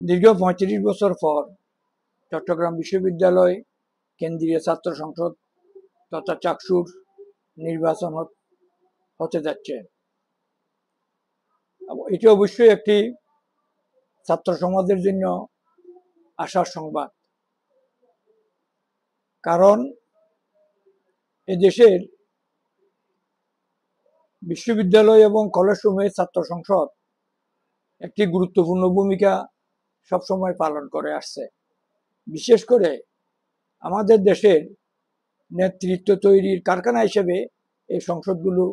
দীর্ঘ ৩৫ বছর পর চট্টগ্রাম বিশ্ববিদ্যালয় কেন্দ্রীয় ছাত্র সংসদ তথা চাকসুর নির্বাচন হতে যাচ্ছে। এটি অবশ্যই একটি ছাত্র সমাজের জন্য আশার সংবাদ, কারণ এদেশের বিশ্ববিদ্যালয় এবং কলেজসমূহের ছাত্র সংসদ একটি গুরুত্বপূর্ণ ভূমিকা সবসময় পালন করে আসছে। বিশেষ করে আমাদের দেশের নেতৃত্ব তৈরির কারখানা হিসেবে এই সংসদগুলো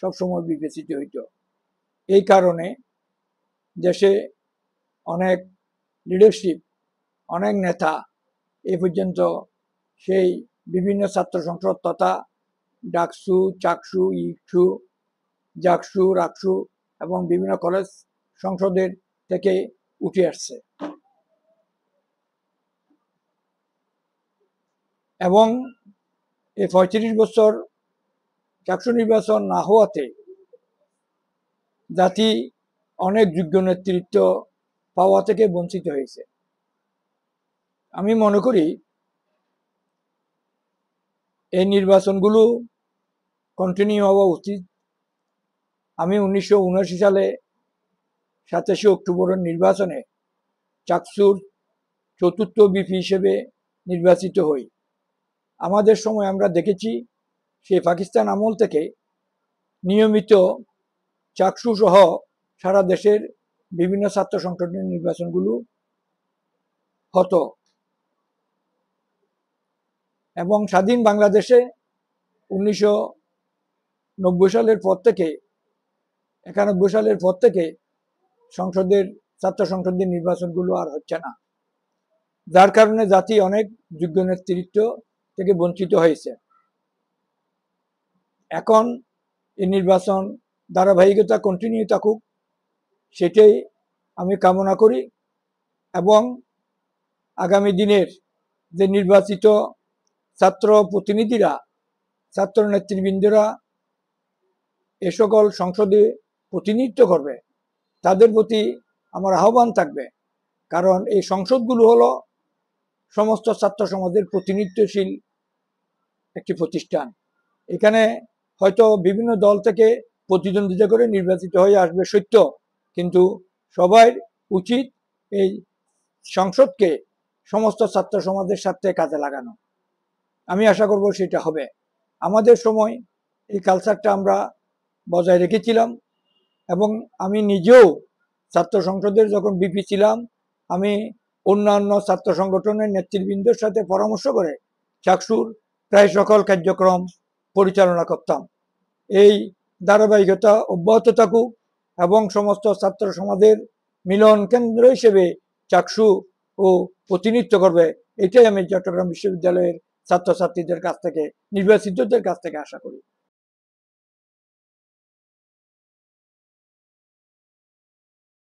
সবসময় বিবেচিত হইত। এই কারণে দেশে অনেক লিডারশিপ, অনেক নেতা এ পর্যন্ত সেই বিভিন্ন ছাত্র সংসদ তথা ডাকসু, চাকসু, ইকসু, জাকসু, রাকসু এবং বিভিন্ন কলেজ সংসদের থেকে উঠে আসছে। এবং এই ৩৫ বছর চাকসু নির্বাচন না হওয়াতে জাতি অনেক যোগ্য নেতৃত্ব পাওয়া থেকে বঞ্চিত হয়েছে। আমি মনে করি এই নির্বাচনগুলো কন্টিনিউ হওয়া উচিত। আমি ১৯৭৯ সালে ২৭ অক্টোবরের নির্বাচনে চাকসুর চতুর্থ বিপি হিসেবে নির্বাচিত হই। আমাদের সময় আমরা দেখেছি সেই পাকিস্তান আমল থেকে নিয়মিত চাকসু সহ সারা দেশের বিভিন্ন ছাত্র সংগঠনের নির্বাচনগুলো হতো এবং স্বাধীন বাংলাদেশে ১৯৯০ সালের পর থেকে ৯১ সালের পর থেকে সংসদের ছাত্র সংসদের নির্বাচনগুলো আর হচ্ছে না, যার কারণে জাতি অনেক যোগ্য নেতৃত্ব থেকে বঞ্চিত হয়েছে। এখন এই নির্বাচন ধারাবাহিকতা কন্টিনিউ থাকুক, সেটাই আমি কামনা করি এবং আগামী দিনের যে নির্বাচিত ছাত্র প্রতিনিধিরা, ছাত্র নেতৃবৃন্দরা এ সকল সংসদে প্রতিনিধিত্ব করবে, তাদের প্রতি আমার আহ্বান থাকবে, কারণ এই সংসদগুলো হলো সমস্ত ছাত্র সমাজের প্রতিনিধিত্বশীল একটি প্রতিষ্ঠান। এখানে হয়তো বিভিন্ন দল থেকে প্রতিদ্বন্দ্বিতা করে নির্বাচিত হয়ে আসবে সত্য, কিন্তু সবার উচিত এই সংসদকে সমস্ত ছাত্র সমাজের সাথে কাজে লাগানো। আমি আশা করব সেটা হবে। আমাদের সময় এই কালচারটা আমরা বজায় রেখেছিলাম এবং আমি নিজেও ছাত্র সংসদের যখন বিপি ছিলাম, আমি অন্যান্য ছাত্র সংগঠনের নেতৃবৃন্দের সাথে পরামর্শ করে চাকসুর প্রায় সকল কার্যক্রম পরিচালনা করতাম। এই ধারাবাহিকতা অব্যাহত থাকুক এবং সমস্ত ছাত্র সমাজের মিলন কেন্দ্র হিসেবে চাকসু ও প্রতিনিধিত্ব করবে, এটাই আমি চট্টগ্রাম বিশ্ববিদ্যালয়ের ছাত্রছাত্রীদের কাছ থেকে, নির্বাচিতদের কাছ থেকে আশা করি।